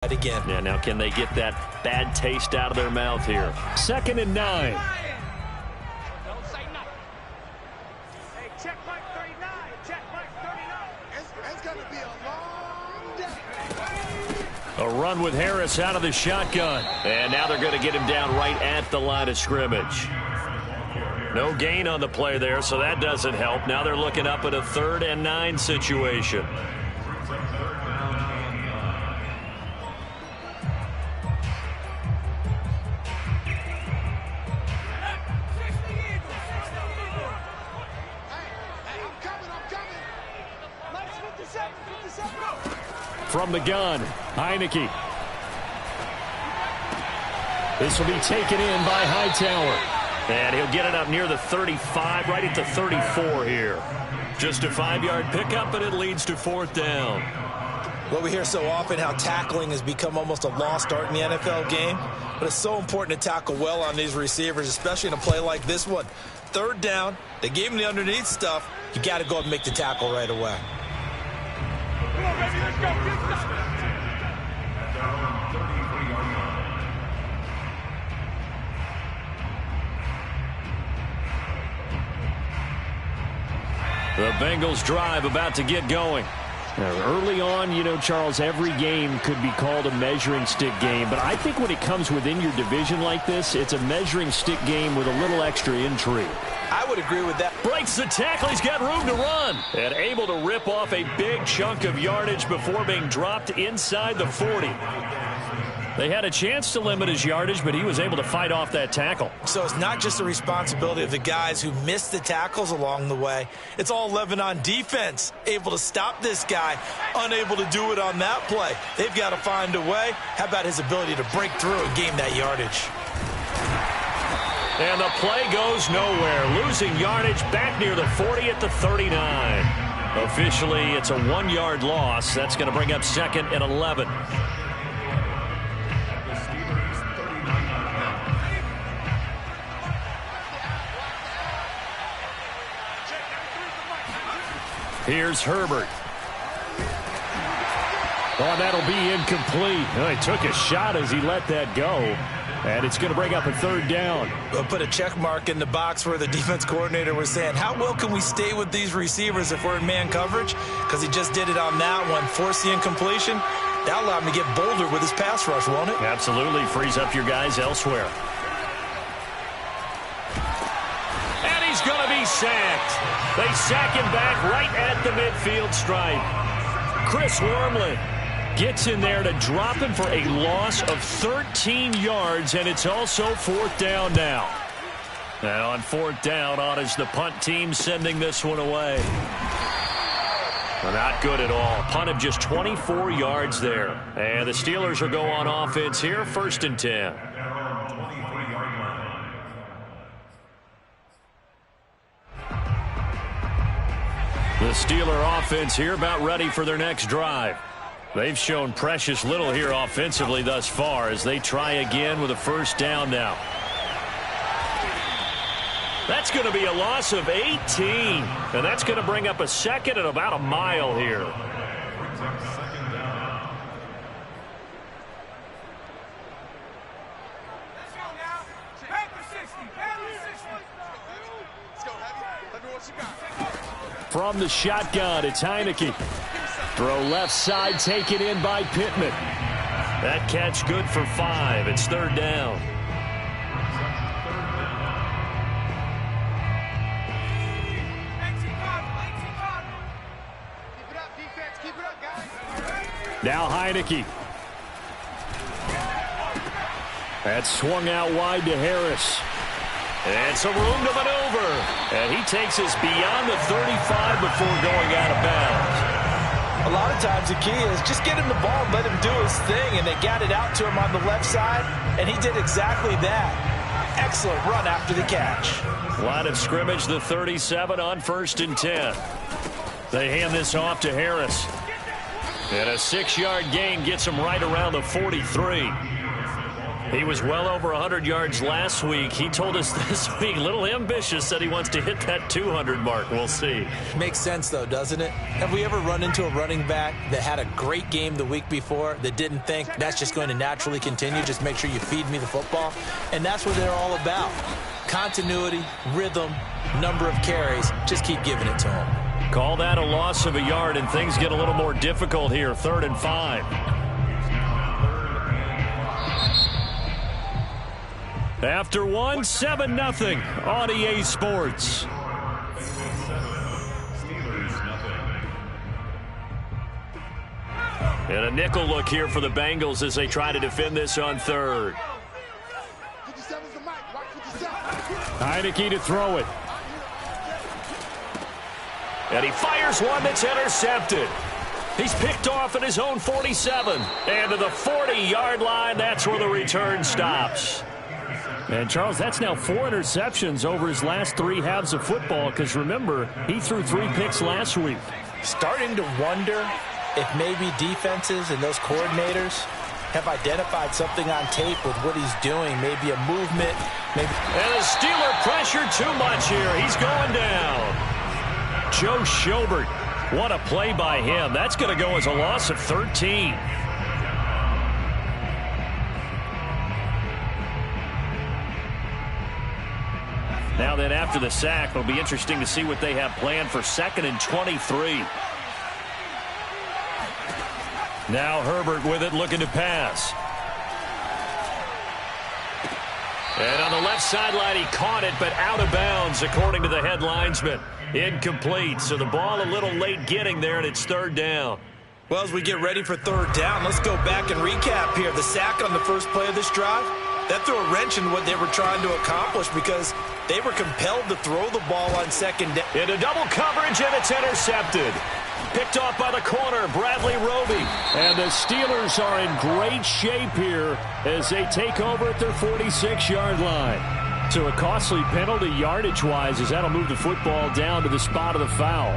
again. Yeah, now can they get that bad taste out of their mouth here? 2nd and 9. Don't say nothing. Hey, check Mike 39. Check Mike 39. It's going to be a long day. A run with Harris out of the shotgun. And now they're going to get him down right at the line of scrimmage. No gain on the play there, so that doesn't help. Now they're looking up at a 3rd and 9 situation. From the gun, Heineke. This will be taken in by Hightower. And he'll get it up near the 35, right at the 34 here. Just a 5-yard pickup, and it leads to 4th down. Well, we hear so often how tackling has become almost a lost art in the NFL game. But it's so important to tackle well on these receivers, especially in a play like this one. 3rd down, they gave him the underneath stuff. You got to go and make the tackle right away. Come on, baby, let's go. Get this. The Bengals drive about to get going. Now, early on, you know, Charles, every game could be called a measuring stick game. But I think when it comes within your division like this, it's a measuring stick game with a little extra intrigue. I would agree with that. Breaks the tackle. He's got room to run. And able to rip off a big chunk of yardage before being dropped inside the 40. They had a chance to limit his yardage, but he was able to fight off that tackle. So it's not just the responsibility of the guys who missed the tackles along the way. It's all 11 on defense. Able to stop this guy, unable to do it on that play. They've got to find a way. How about his ability to break through and gain that yardage? And the play goes nowhere. Losing yardage back near the 40 at the 39. Officially, it's a 1-yard loss. That's going to bring up 2nd and 11. Here's Herbert. Oh, that'll be incomplete. He took a shot as he let that go. And it's going to bring up a 3rd down. We'll put a check mark in the box where the defense coordinator was saying, how well can we stay with these receivers if we're in man coverage? Because he just did it on that one, forced the incompletion. That'll allow him to get bolder with his pass rush, won't it? Absolutely. Frees up your guys elsewhere. And he's going to be sacked. They sack him back right at the midfield stripe. Chris Wormley gets in there to drop him for a loss of 13 yards, and it's also 4th down now. Now on 4th down, on is the punt team sending this one away. Well, not good at all. Punt of just 24 yards there. And the Steelers will go on offense here, 1st and 10. The Steeler offense here about ready for their next drive. They've shown precious little here offensively thus far as they try again with a 1st down now. That's going to be a loss of 18. And that's going to bring up a 2nd and about a mile here. From the shotgun, it's Heineke. Throw left side, taken in by Pittman. That catch good for 5. It's 3rd down. Now Heineke. That's swung out wide to Harris. And some room to maneuver. And he takes us beyond the 35 before going out of bounds. A lot of times the key is just get him the ball and let him do his thing, and they got it out to him on the left side, and he did exactly that. Excellent run after the catch. Line of scrimmage, the 37 on 1st and 10. They hand this off to Harris. And a 6-yard gain gets him right around the 43. He was well over 100 yards last week. He told us this week, a little ambitious, said he wants to hit that 200 mark. We'll see. Makes sense, though, doesn't it? Have we ever run into a running back that had a great game the week before that didn't think that's just going to naturally continue? Just make sure you feed me the football. And that's what they're all about. Continuity, rhythm, number of carries. Just keep giving it to them. Call that a loss of a yard, and things get a little more difficult here. 3rd and 5. After 7-0 on EA Sports. And a nickel look here for the Bengals as they try to defend this on 3rd. Heineke to throw it. And he fires one that's intercepted. He's picked off at his own 47. And to the 40-yard line, that's where the return stops. And, Charles, that's now 4 interceptions over his last 3 halves of football because, remember, he threw 3 picks last week. Starting to wonder if maybe defenses and those coordinators have identified something on tape with what he's doing, maybe a movement. And the Steeler pressure too much here. He's going down. Joe Schobert, what a play by him. That's going to go as a loss of 13. Now then, after the sack, it'll be interesting to see what they have planned for 2nd and 23. Now Herbert with it, looking to pass. And on the left sideline, he caught it, but out of bounds, according to the head linesman. Incomplete, so the ball a little late getting there, and it's 3rd down. Well, as we get ready for 3rd down, let's go back and recap here. The sack on the first play of this drive, that threw a wrench in what they were trying to accomplish because they were compelled to throw the ball on 2nd down. Into double coverage, and it's intercepted. Picked off by the corner, Bradley Roby. And the Steelers are in great shape here as they take over at their 46-yard line. So a costly penalty yardage-wise as that'll move the football down to the spot of the foul.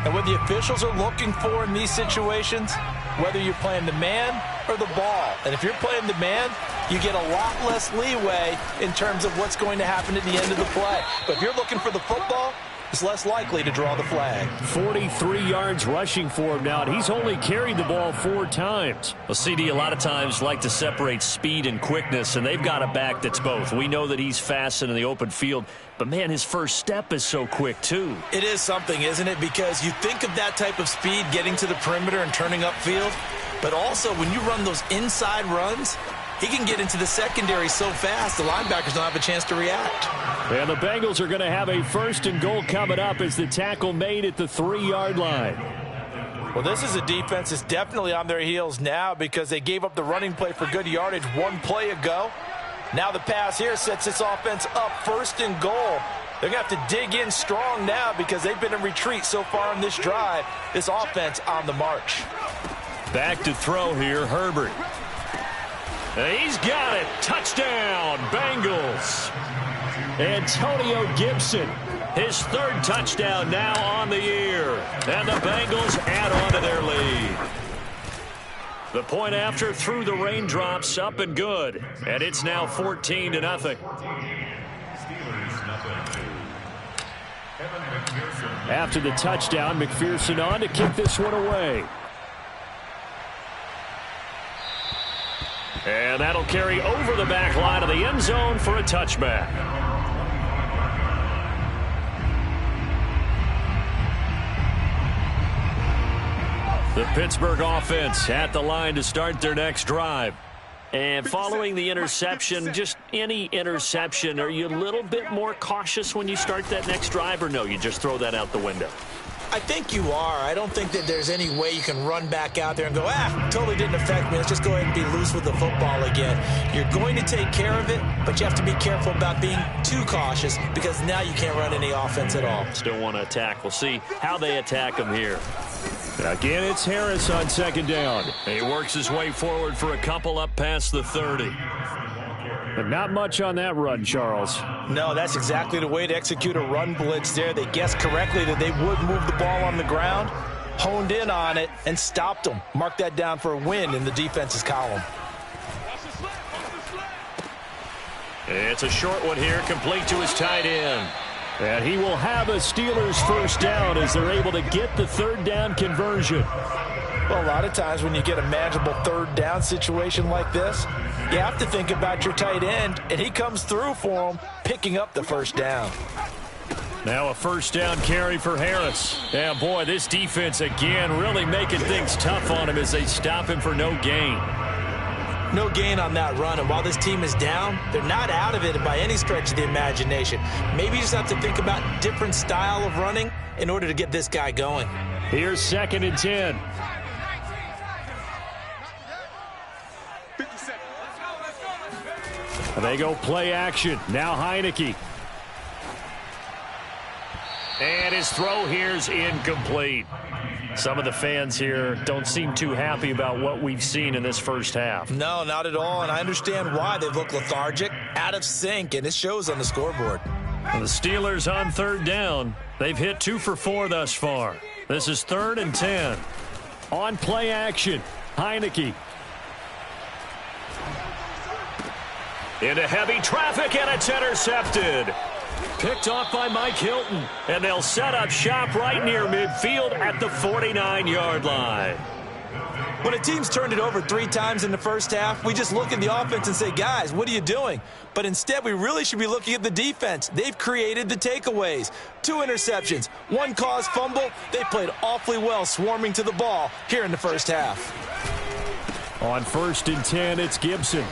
And what the officials are looking for in these situations, whether you're playing the man or the ball. And if you're playing the man, you get a lot less leeway in terms of what's going to happen at the end of the play. But if you're looking for the football, it's less likely to draw the flag. 43 yards rushing for him now, and he's only carried the ball 4 times. Well, CD a lot of times like to separate speed and quickness, and they've got a back that's both. We know that he's fast and in the open field, but, man, his first step is so quick, too. It is something, isn't it? Because you think of that type of speed getting to the perimeter and turning upfield, but also when you run those inside runs, he can get into the secondary so fast the linebackers don't have a chance to react. And the Bengals are going to have a 1st and goal coming up as the tackle made at the 3-yard line. Well, this is a defense that's definitely on their heels now because they gave up the running play for good yardage 1 play ago. Now the pass here sets this offense up 1st and goal. They're going to have to dig in strong now because they've been in retreat so far in this drive. This offense on the march. Back to throw here, Herbert. And he's got it. Touchdown, Bengals. Antonio Gibson, his 3rd touchdown now on the year. And the Bengals add on to their lead. The point after through the raindrops, up and good. And it's now 14-0. After the touchdown, McPherson on to kick this one away. And that'll carry over the back line of the end zone for a touchback. The Pittsburgh offense at the line to start their next drive. And following the interception, just any interception, are you a little bit more cautious when you start that next drive, or no, you just throw that out the window? I think you are. I don't think that there's any way you can run back out there and go, totally didn't affect me. Let's just go ahead and be loose with the football again. You're going to take care of it, but you have to be careful about being too cautious because now you can't run any offense at all. Still want to attack. We'll see how they attack them here. Again, it's Harris on 2nd down. He works his way forward for a couple up past the 30. But not much on that run, Charles. No, that's exactly the way to execute a run blitz there. They guessed correctly that they would move the ball on the ground, honed in on it, and stopped them. Mark that down for a win in the defense's column. It's a short one here, complete to his tight end. And he will have a Steelers first down as they're able to get the third down conversion. Well, a lot of times when you get a manageable third down situation like this, you have to think about your tight end, and he comes through for him, picking up the first down. Now a first down carry for Harris. Yeah, boy, this defense again really making things tough on him as they stop him for no gain. No gain on that run, and while this team is down, they're not out of it by any stretch of the imagination. Maybe you just have to think about different style of running in order to get this guy going. Here's 2nd and 10. They go play action. Now Heineke. And his throw here's incomplete. Some of the fans here don't seem too happy about what we've seen in this first half. No, not at all, and I understand why. They look lethargic, out of sync, and it shows on the scoreboard. The Steelers on third down. They've hit 2 for 4 thus far. This is 3rd and 10. On play action, Heineke. Into heavy traffic, and it's intercepted. Picked off by Mike Hilton, and they'll set up shop right near midfield at the 49-yard line. When a team's turned it over 3 times in the first half, we just look at the offense and say, guys, what are you doing? But instead, we really should be looking at the defense. They've created the takeaways. 2 interceptions, 1 caused fumble. They played awfully well swarming to the ball here in the first half. On 1st and 10, it's Gibson.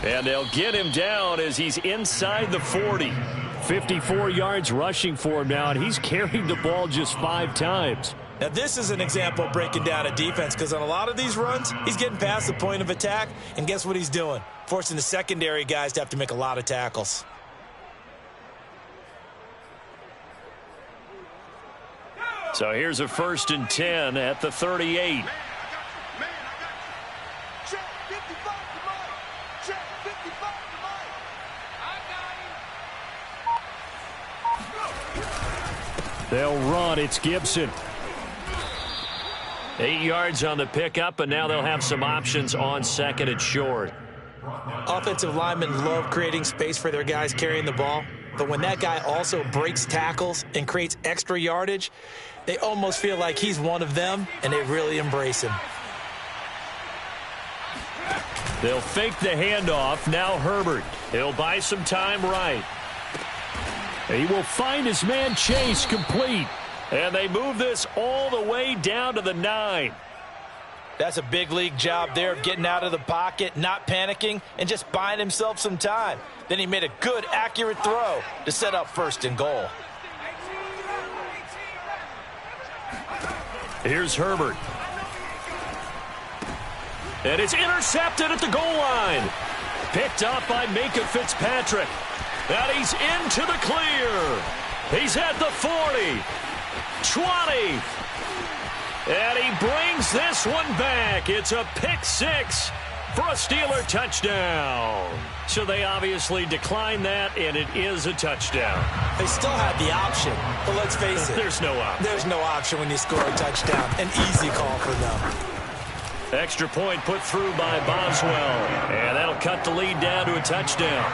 And they'll get him down as he's inside the 40. 54 yards rushing for him now, and he's carried the ball just 5 times. Now, this is an example of breaking down a defense, because on a lot of these runs, he's getting past the point of attack, and guess what he's doing? Forcing the secondary guys to have to make a lot of tackles. So here's a 1st and 10 at the 38. They'll run. It's Gibson. 8 yards on the pickup, and now they'll have some options on 2nd and short. Offensive linemen love creating space for their guys carrying the ball, but when that guy also breaks tackles and creates extra yardage, they almost feel like he's one of them, and they really embrace him. They'll fake the handoff. Now Herbert. He'll buy some time right. He will find his man Chase complete. And they move this all the way down to the 9. That's a big league job there of getting out of the pocket, not panicking, and just buying himself some time. Then he made a good, accurate throw to set up 1st and goal. Here's Herbert. And it's intercepted at the goal line. Picked up by Minkah Fitzpatrick. And he's into the clear. He's at the 40. 20. And he brings this one back. It's a pick 6 for a Steeler touchdown. So they obviously declined that, and it is a touchdown. They still had the option, but let's face it. There's no option. There's no option when you score a touchdown. An easy call for them. Extra point put through by Boswell. And that'll cut the lead down to a touchdown.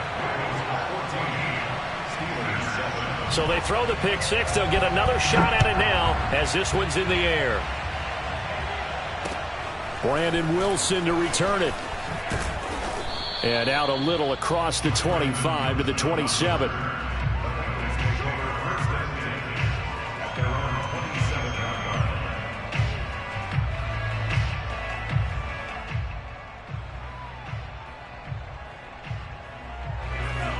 So they throw the pick 6. They'll get another shot at it now as this one's in the air. Brandon Wilson to return it. And out a little across the 25 to the 27.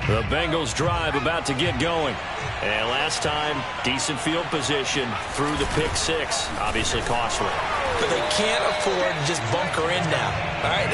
The Bengals drive about to get going. And last time, decent field position through the pick 6. Obviously costly. But they can't afford to just bunker in now. All right,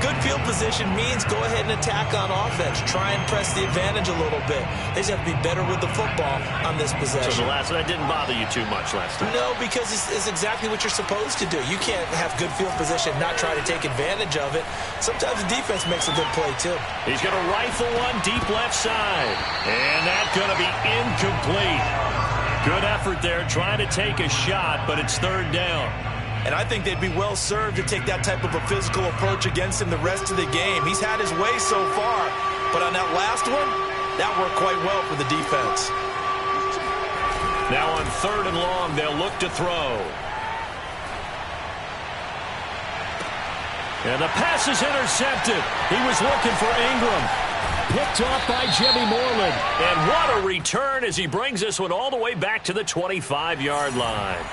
good field position means go ahead and attack on offense. Try and press the advantage a little bit. They just have to be better with the football on this possession. So that didn't bother you too much last time? No, because it's exactly what you're supposed to do. You can't have good field position and not try to take advantage of it. Sometimes the defense makes a good play, too. He's going to rifle one deep left side. And that's going to be incomplete. Good effort there trying to take a shot, but it's 3rd down. And I think they'd be well served to take that type of a physical approach against him the rest of the game. He's had his way so far, but on that last one, that worked quite well for the defense. Now on 3rd and long, they'll look to throw. And the pass is intercepted. He was looking for Ingram. Picked off by Jimmy Moreland. And what a return as he brings this one all the way back to the 25-yard line.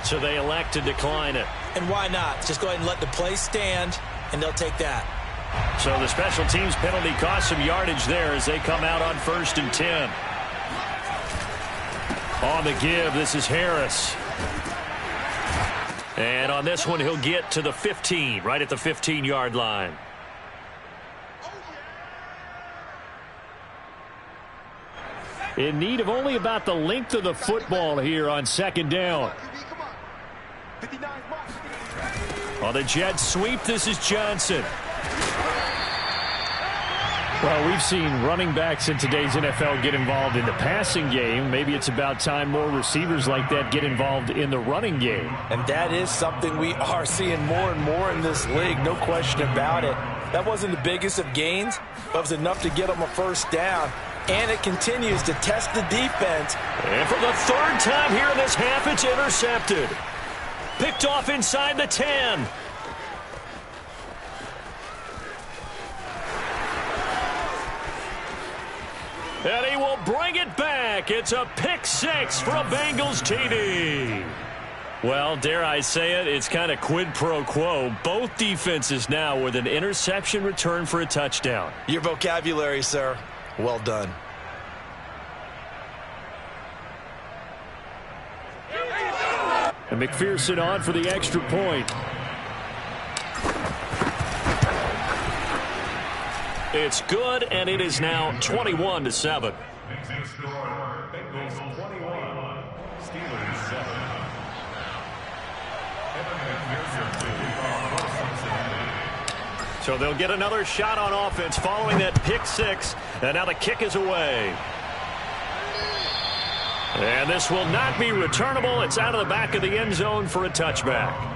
So they elect to decline it. And why not? Just go ahead and let the play stand, and they'll take that. So the special teams penalty cost some yardage there as they come out on 1st and 10. On the give, this is Harris. And on this one, he'll get to the 15, right at the 15-yard line. In need of only about the length of the football here on 2nd down. On the jet sweep, this is Johnson. Well, we've seen running backs in today's NFL get involved in the passing game. Maybe it's about time more receivers like that get involved in the running game. And that is something we are seeing more and more in this league, no question about it. That wasn't the biggest of gains, but it was enough to get them a 1st down. And it continues to test the defense. And for the 3rd time here in this half, it's intercepted. Picked off inside the 10. And he will bring it back. It's a pick 6 for a Bengals TD. Well, dare I say it, it's kind of quid pro quo. Both defenses now with an interception return for a touchdown. Your vocabulary, sir. Well done. And McPherson on for the extra point. It's good, and it is now 21-7. So they'll get another shot on offense following that pick 6, and now the kick is away. And this will not be returnable. It's out of the back of the end zone for a touchback.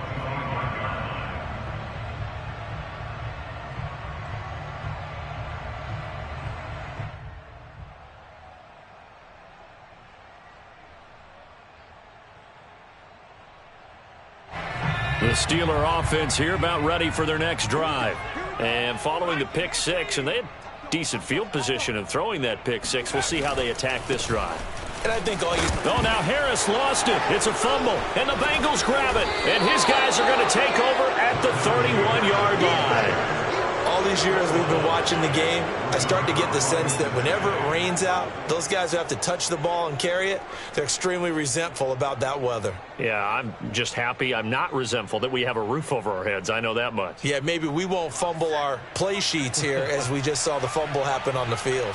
The Steeler offense here about ready for their next drive. And following the pick 6, and they had decent field position in throwing that pick 6. We'll see how they attack this drive. And I think all you... Oh, now Harris lost it. It's a fumble, and the Bengals grab it. And his guys are going to take over at the 31-yard line. All these years we've been watching the game, I start to get the sense that whenever it rains out, those guys who have to touch the ball and carry it, they're extremely resentful about that weather. Yeah, I'm just happy I'm not resentful that we have a roof over our heads. I know that much. Yeah, maybe we won't fumble our play sheets here as we just saw the fumble happen on the field.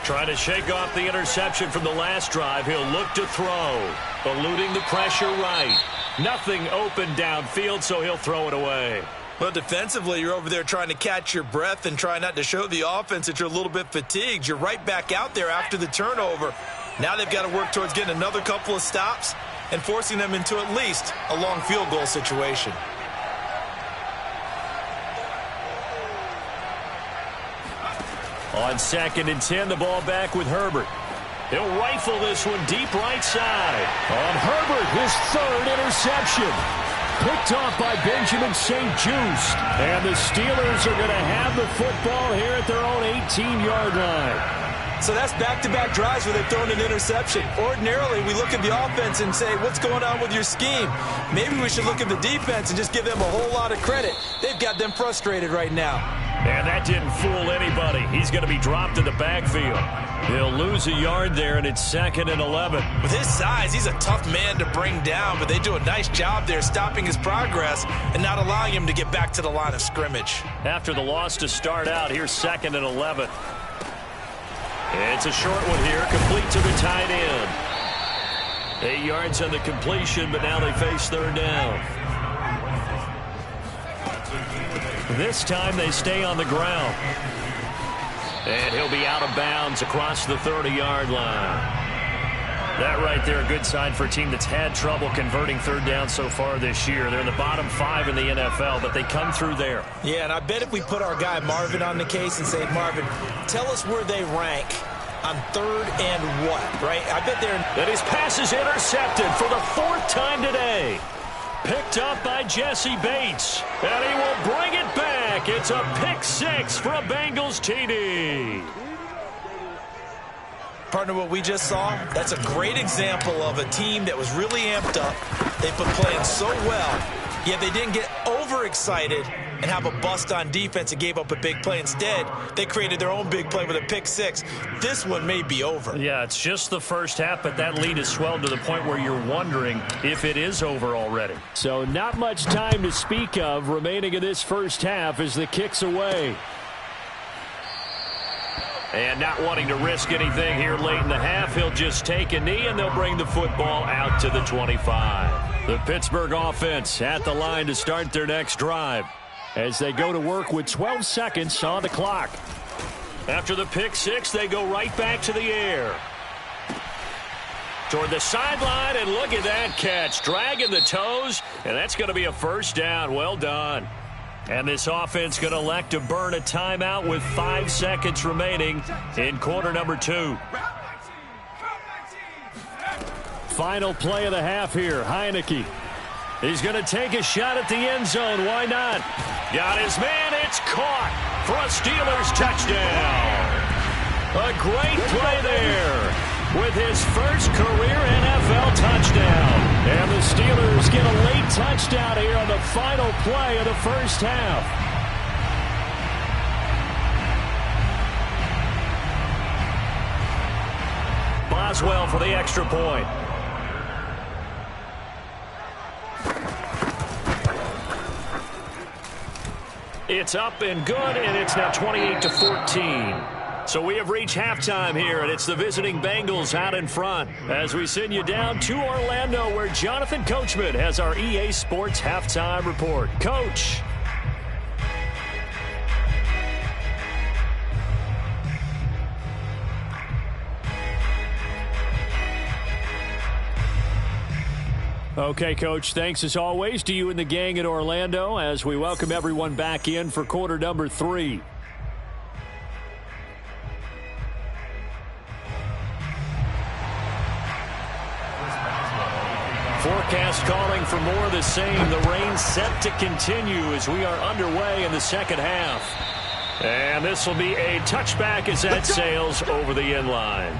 Trying to shake off the interception from the last drive. He'll look to throw. Eluding the pressure right. Nothing open downfield, so he'll throw it away. Well, defensively, you're over there trying to catch your breath and try not to show the offense that you're a little bit fatigued. You're right back out there after the turnover. Now they've got to work towards getting another couple of stops and forcing them into at least a long field goal situation. On 2nd and 10, the ball back with Herbert. He'll rifle this one deep right side. On Herbert, his 3rd interception. Picked off by Benjamin St-Juste. And the Steelers are going to have the football here at their own 18-yard line. So that's back-to-back drives where they've thrown an interception. Ordinarily, we look at the offense and say, what's going on with your scheme? Maybe we should look at the defense and just give them a whole lot of credit. They've got them frustrated right now. And that didn't fool anybody. He's going to be dropped in the backfield. He'll lose a yard there, and it's 2nd and 11. With his size, he's a tough man to bring down, but they do a nice job there stopping his progress and not allowing him to get back to the line of scrimmage. After the loss to start out, here's 2nd and 11. It's a short one here, complete to the tight end. 8 yards on the completion, but now they face 3rd down. This time they stay on the ground. And he'll be out of bounds across the 30-yard line. That right there, a good sign for a team that's had trouble converting third down so far this year. They're in the bottom 5 in the NFL, but they come through there. Yeah, and I bet if we put our guy Marvin on the case and say, Marvin, tell us where they rank on third and what, right? I bet they're... And his pass is intercepted for the 4th time today. Picked up by Jesse Bates, and he will bring it back. It's a pick 6 for a Bengals TD. Partner, what we just saw, that's a great example of a team that was really amped up. They've been playing so well, yet they didn't get overexcited and have a bust on defense and gave up a big play. Instead, they created their own big play with a pick 6. This one may be over. Yeah, it's just the first half, but that lead has swelled to the point where you're wondering if it is over already. So not much time to speak of remaining in this first half as the kick's away. And not wanting to risk anything here late in the half, he'll just take a knee, and they'll bring the football out to the 25. The Pittsburgh offense at the line to start their next drive as they go to work with 12 seconds on the clock. After the pick 6, they go right back to the air. Toward the sideline, and look at that catch. Dragging the toes, and that's going to be a first down. Well done. And this offense going to elect to burn a timeout with 5 seconds remaining in quarter number 2. Final play of the half here. Heineke. He's going to take a shot at the end zone. Why not? Got his man. It's caught for a Steelers touchdown. A great play there with his first career NFL touchdown. And the Steelers get a late touchdown here on the final play of the first half. Boswell for the extra point. It's up and good, and it's now 28-14. So we have reached halftime here, and it's the visiting Bengals out in front as we send you down to Orlando, where Jonathan Coachman has our EA Sports halftime report. Coach. Okay, Coach, thanks as always to you and the gang in Orlando as we welcome everyone back in for quarter number 3. Forecast calling for more of the same. The rain set to continue as we are underway in the second half. And this will be a touchback as that sails over the end line.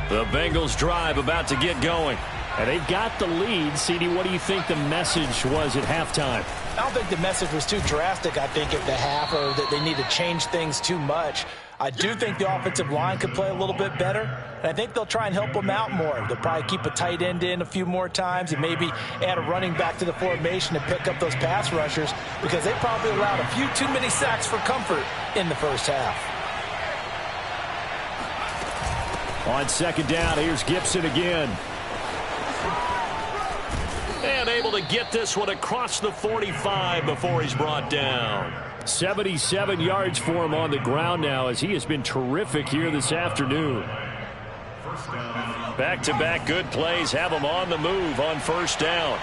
The Bengals drive about to get going. And they've got the lead. CD, what do you think the message was at halftime? I don't think the message was too drastic, I think, at the half, or that they need to change things too much. I do think the offensive line could play a little bit better, and I think they'll try and help them out more. They'll probably keep a tight end in a few more times and maybe add a running back to the formation to pick up those pass rushers, because they probably allowed a few too many sacks for comfort in the first half. On second down, here's Gibson again. And able to get this one across the 45 before he's brought down. 77 yards for him on the ground now as he has been terrific here this afternoon. Back-to-back good plays have him on the move on first down.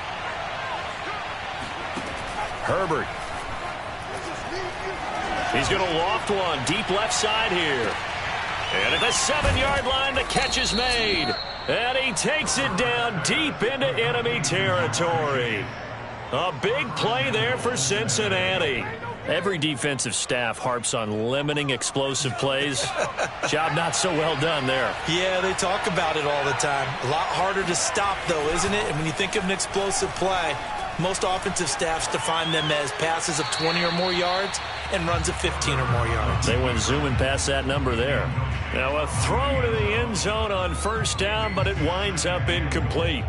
Herbert. He's going to loft one deep left side here. And at the 7-yard line, the catch is made. And he takes it down deep into enemy territory. A big play there for Cincinnati. Every defensive staff harps on limiting explosive plays. Job not so well done there. Yeah, they talk about it all the time. A lot harder to stop, though, isn't it? And when you think of an explosive play, most offensive staffs define them as passes of 20 or more yards and runs of 15 or more yards. They went zooming past that number there. Now a throw to the end zone on first down, but it winds up incomplete.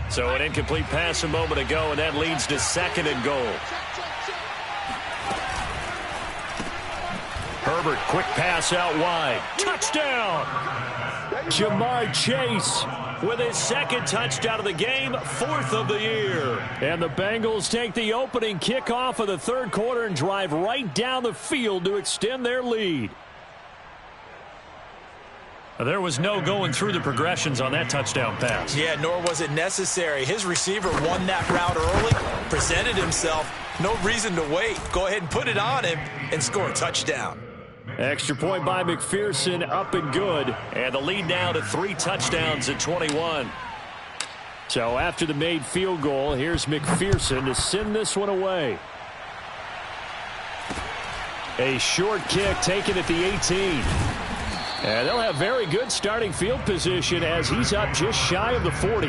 So an incomplete pass a moment ago, and that leads to second and goal. Herbert, quick pass out wide. Touchdown! Jamar Chase with his second touchdown of the game, 4th of the year. And the Bengals take the opening kickoff of the third quarter and drive right down the field to extend their lead. There was no going through the progressions on that touchdown pass. Yeah, nor was it necessary. His receiver won that route early, presented himself. No reason to wait. Go ahead and put it on him and score a touchdown. Extra point by McPherson, up and good. And the lead now to 3 touchdowns at 21. So after the made field goal, here's McPherson to send this one away. A short kick taken at the 18. And they'll have very good starting field position as he's up just shy of the 40.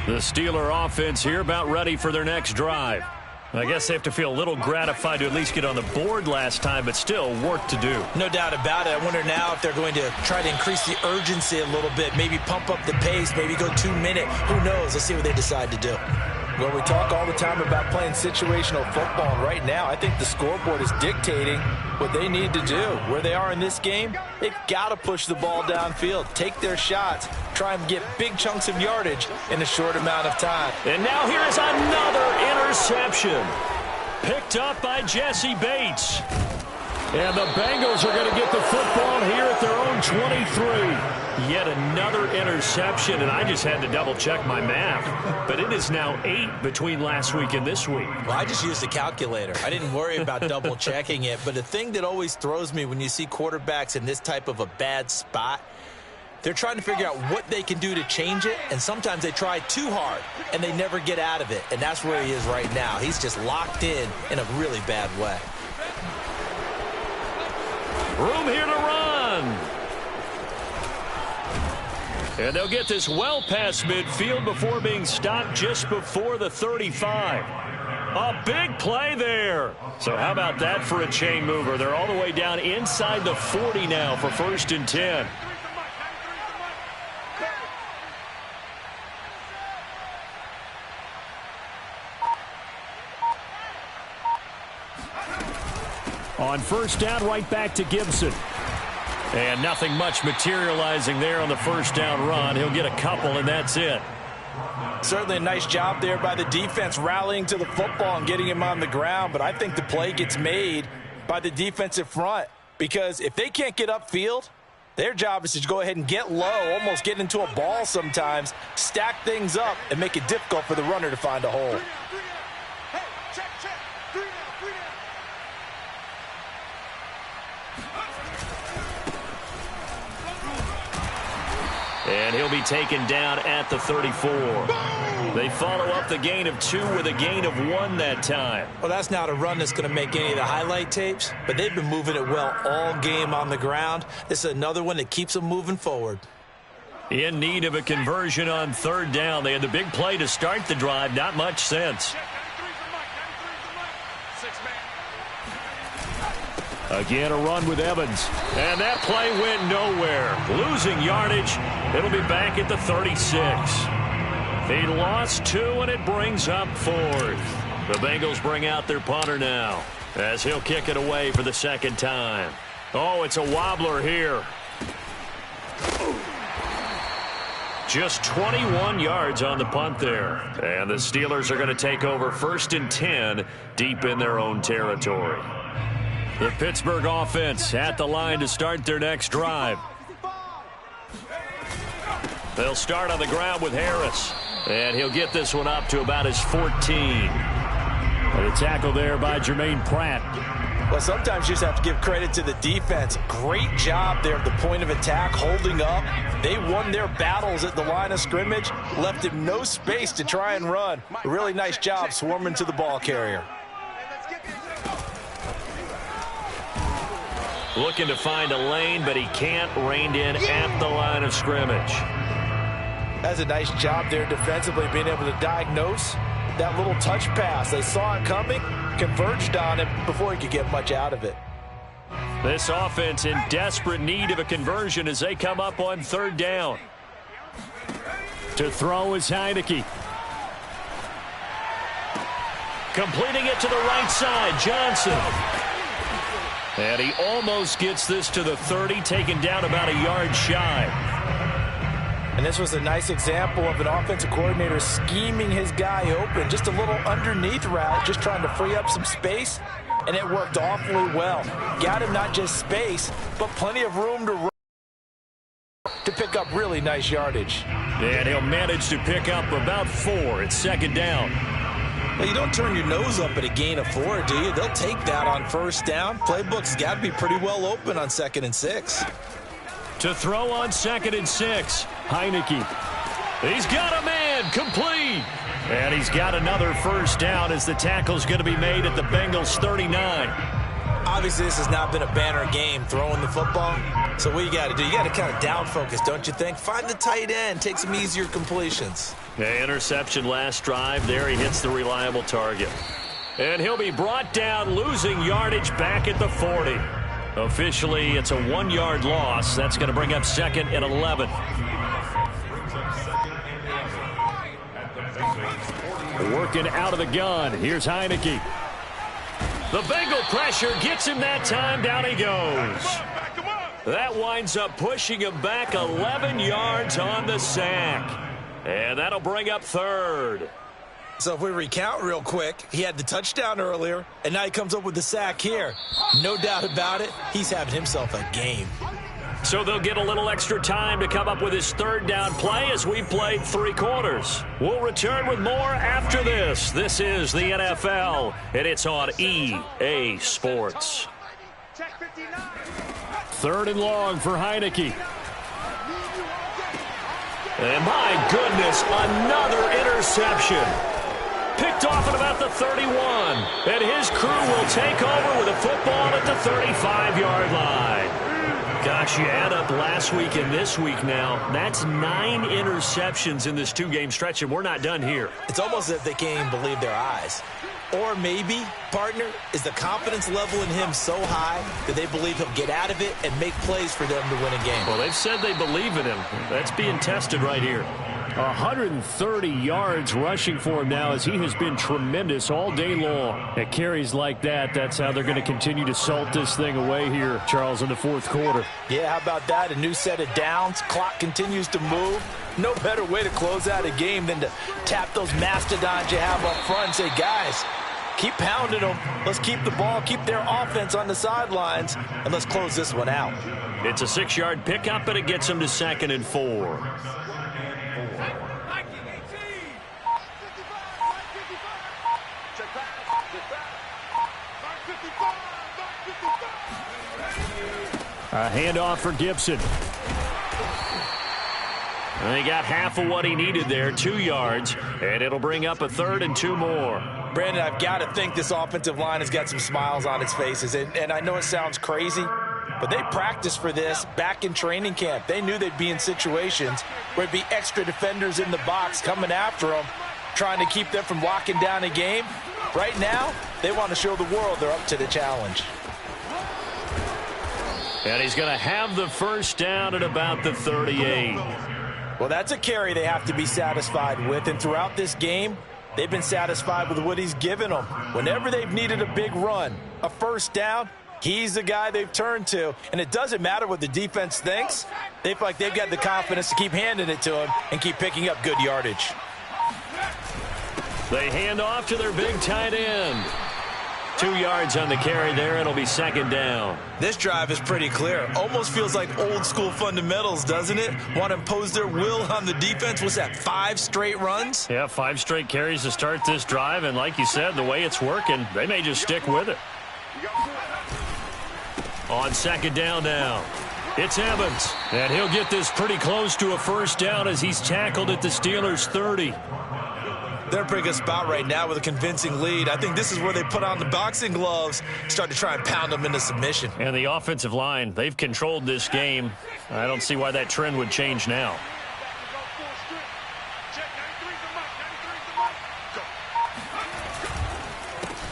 The Steeler offense here about ready for their next drive. I guess they have to feel a little gratified to at least get on the board last time, but still work to do. No doubt about it. I wonder now if they're going to try to increase the urgency a little bit, maybe pump up the pace, maybe go 2 minute. Who knows? Let's see what they decide to do. Well, we talk all the time about playing situational football, and right now I think the scoreboard is dictating what they need to do. Where they are in this game, they've got to push the ball downfield, take their shots, try and get big chunks of yardage in a short amount of time. And now here is another interception. Picked up by Jesse Bates. And the Bengals are going to get the football here at their own 23. Yet another interception, and I just had to double-check my math. But it is now 8 between last week and this week. Well, I just used a calculator. I didn't worry about double-checking it. But the thing that always throws me when you see quarterbacks in this type of a bad spot, they're trying to figure out what they can do to change it, and sometimes they try too hard, and they never get out of it. And that's where he is right now. He's just locked in a really bad way. Room here to run. And they'll get this well past midfield before being stopped just before the 35. A big play there. So how about that for a chain mover? They're all the way down inside the 40 now for 1st and 10. On 1st down, right back to Gibson. And nothing much materializing there on the 1st down run. He'll get a couple, and that's it. Certainly a nice job there by the defense rallying to the football and getting him on the ground. But I think the play gets made by the defensive front, because if they can't get upfield, their job is to go ahead and get low, almost get into a ball sometimes, stack things up, and make it difficult for the runner to find a hole. And he'll be taken down at the 34. They follow up the gain of 2 with a gain of 1 that time. Well, that's not a run that's going to make any of the highlight tapes, but they've been moving it well all game on the ground. This is another one that keeps them moving forward. In need of a conversion on 3rd down. They had the big play to start the drive. Not much sense. Again, a run with Evans. And that play went nowhere. Losing yardage. It'll be back at the 36. He lost 2, and it brings up 4th. The Bengals bring out their punter now, as he'll kick it away for the 2nd time. Oh, it's a wobbler here. Just 21 yards on the punt there. And the Steelers are going to take over 1st and 10 deep in their own territory. The Pittsburgh offense at the line to start their next drive. They'll start on the ground with Harris. And he'll get this one up to about his 14. And a tackle there by Jermaine Pratt. Well, sometimes you just have to give credit to the defense. Great job there at the point of attack, holding up. They won their battles at the line of scrimmage, left him no space to try and run. A really nice job swarming to the ball carrier. Looking to find a lane, but he can't. Reined in at the line of scrimmage. That's a nice job there defensively, being able to diagnose that little touch pass. They saw it coming, converged on him before he could get much out of it. This offense in desperate need of a conversion as they come up on 3rd down. To throw is Heineke. Completing it to the right side, Johnson. And he almost gets this to the 30, taken down about a yard shy. And this was a nice example of an offensive coordinator scheming his guy open. Just a little underneath route, just trying to free up some space, and it worked awfully well. Got him not just space, but plenty of room to run to pick up really nice yardage. And he'll manage to pick up about 4. It's second down. Well, you don't turn your nose up at a gain of 4, do you? They'll take that on first down. Playbook's got to be pretty well open on 2nd and 6. To throw on 2nd and 6, Heineke. He's got a man, complete. And he's got another first down as the tackle's going to be made at the Bengals 39. Obviously, this has not been a banner game throwing the football. So what you got to do, you got to kind of down focus, don't you think? Find the tight end, take some easier completions. Yeah, interception last drive. There he hits the reliable target. And he'll be brought down, losing yardage back at the 40. Officially, it's a 1-yard loss. That's going to bring up 2nd and 11. Working out of the gun. Here's Heineke. The Bengal pressure gets him that time. Down he goes. That winds up pushing him back 11 yards on the sack. And that'll bring up 3rd. So if we recount real quick, he had the touchdown earlier, and now he comes up with the sack here. No doubt about it, he's having himself a game. So they'll get a little extra time to come up with his 3rd down play as we played 3 quarters. We'll return with more after this. This is the NFL, and it's on EA Sports. 3rd and long for Heineke. And my goodness, another interception. Picked off at about the 31. And his crew will take over with a football at the 35-yard line. Gosh, you add up last week and this week now, that's 9 interceptions in this 2-game stretch, and we're not done here. It's almost as if they can't even believe their eyes. Or maybe, partner, is the confidence level in him so high that they believe he'll get out of it and make plays for them to win a game. Well, they've said they believe in him. That's being tested right here. 130 yards rushing for him now as he has been tremendous all day long. At carries like that, that's how they're going to continue to salt this thing away here, Charles, in the 4th quarter. Yeah, how about that? A new set of downs. Clock continues to move. No better way to close out a game than to tap those mastodons you have up front and say, guys, keep pounding them. Let's keep the ball, keep their offense on the sidelines, and let's close this one out. It's a 6-yard pickup, and it gets them to 2nd and 4. A handoff for Gibson. And he got half of what he needed there, 2 yards, and it'll bring up a 3rd and 2 more. Brandon, I've got to think this offensive line has got some smiles on its faces, and I know it sounds crazy, but they practiced for this back in training camp. They knew they'd be in situations where there'd be extra defenders in the box coming after them, trying to keep them from locking down a game. Right now, they want to show the world they're up to the challenge. And he's going to have the first down at about the 38. Well, that's a carry they have to be satisfied with, and throughout this game, they've been satisfied with what he's given them. Whenever they've needed a big run, a first down, he's the guy they've turned to. And it doesn't matter what the defense thinks. They feel like they've got the confidence to keep handing it to him and keep picking up good yardage. They hand off to their big tight end. 2 yards on the carry there. It'll be 2nd down. This drive is pretty clear. Almost feels like old school fundamentals, doesn't it? Want to impose their will on the defense. What's that, 5 straight runs? Yeah, 5 straight carries to start this drive. And like you said, the way it's working, they may just stick with it. On 2nd down now, it's Evans. And he'll get this pretty close to a first down as he's tackled at the Steelers' 30. They're in a pretty good spot right now with a convincing lead. I think this is where they put on the boxing gloves, start to try and pound them into submission. And the offensive line, they've controlled this game. I don't see why that trend would change now.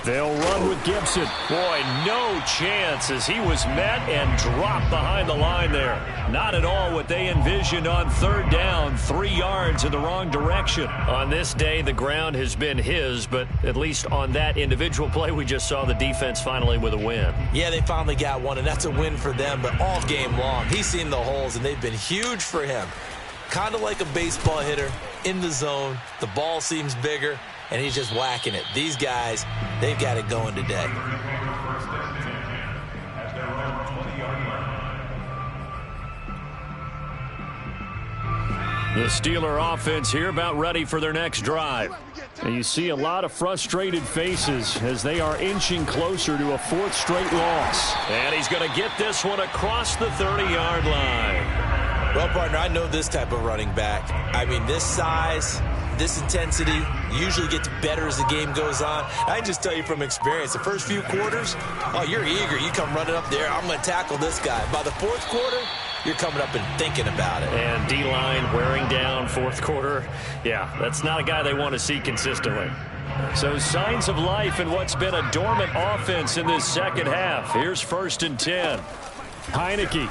They'll run with Gibson. Boy, no chance as he was met and dropped behind the line there. Not at all what they envisioned on third down, 3 yards in the wrong direction. On this day, the ground has been his, but at least on that individual play, we just saw the defense finally with a win. Yeah, they finally got one, and that's a win for them, but all game long, he's seen the holes, and they've been huge for him. Kind of like a baseball hitter in the zone. The ball seems bigger, and he's just whacking it. These guys, they've got it going today. The Steeler offense here about ready for their next drive. And you see a lot of frustrated faces as they are inching closer to a 4th straight loss. And he's going to get this one across the 30-yard line. Well, partner, I know this type of running back. I mean, this size, this intensity usually gets better as the game goes on. I just tell you from experience, the first few quarters, oh, you're eager. You come running up there, I'm going to tackle this guy. By the 4th quarter, you're coming up and thinking about it. And D-line wearing down 4th quarter. Yeah, that's not a guy they want to see consistently. So signs of life in what's been a dormant offense in this second half. Here's 1st and 10. Heineke.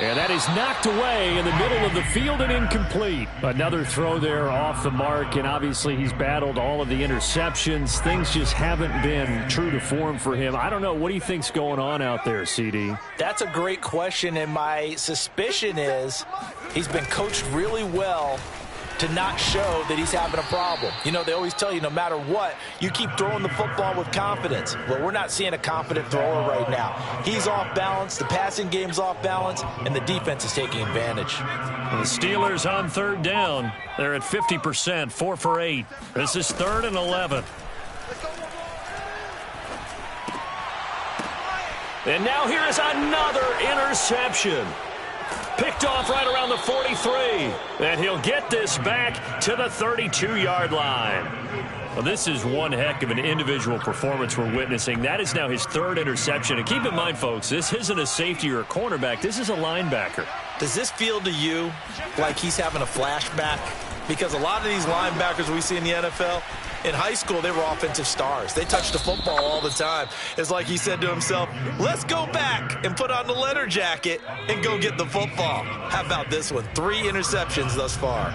And that is knocked away in the middle of the field and incomplete. Another throw there off the mark, and obviously he's battled all of the interceptions. Things just haven't been true to form for him. I don't know. What do you think's going on out there, CD? That's a great question, and my suspicion is he's been coached really well to not show that he's having a problem. You know, they always tell you no matter what, you keep throwing the football with confidence. Well, we're not seeing a confident thrower right now. He's off balance, the passing game's off balance, and the defense is taking advantage. The Steelers on 3rd down. They're at 50%, 4 for 8. This is 3rd and 11. And now here is another interception. Picked off right around the 43. And he'll get this back to the 32-yard line. Well, this is one heck of an individual performance we're witnessing. That is now his 3rd interception. And keep in mind, folks, this isn't a safety or a cornerback. This is a linebacker. Does this feel to you like he's having a flashback? Because a lot of these linebackers we see in the NFL, in high school, they were offensive stars. They touched the football all the time. It's like he said to himself, let's go back and put on the leather jacket and go get the football. How about this one? 3 interceptions thus far.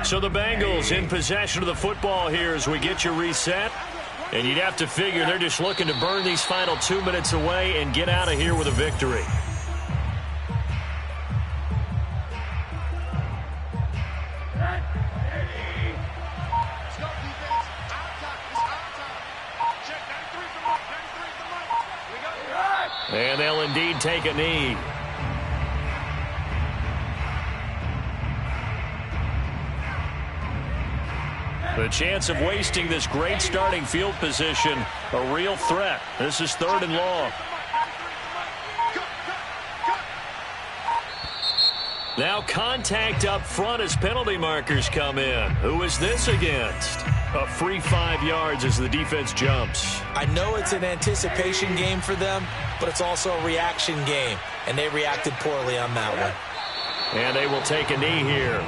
So the Bengals in possession of the football here as we get you reset. And you'd have to figure they're just looking to burn these final 2 minutes away and get out of here with a victory. And they'll indeed take a knee. The chance of wasting this great starting field position, a real threat. This is 3rd and long. Now contact up front as penalty markers come in. Who is this against? A free 5 yards as the defense jumps. I know it's an anticipation game for them, but it's also a reaction game, and they reacted poorly on that one. And they will take a knee here.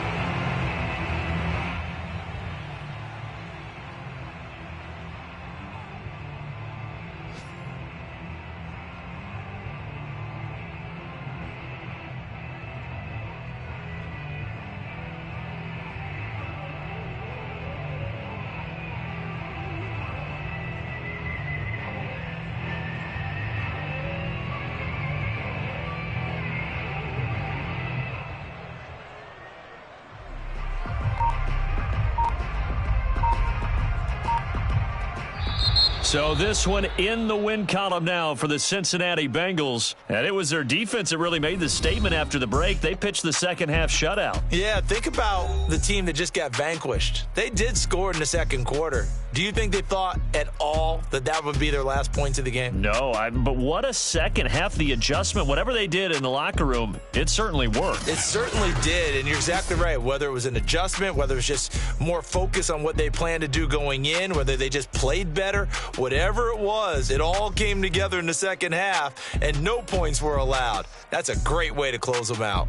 So this one in the win column now for the Cincinnati Bengals. And it was their defense that really made the statement after the break. They pitched the second half shutout. Yeah, think about the team that just got vanquished. They did score in the second quarter. Do you think they thought at all that that would be their last points of the game? No, but what a second half. The adjustment, whatever they did in the locker room, it certainly worked. It certainly did, and you're exactly right. Whether it was an adjustment, whether it was just more focus on what they planned to do going in, whether they just played better, whatever it was, it all came together in the second half, and no points were allowed. That's a great way to close them out.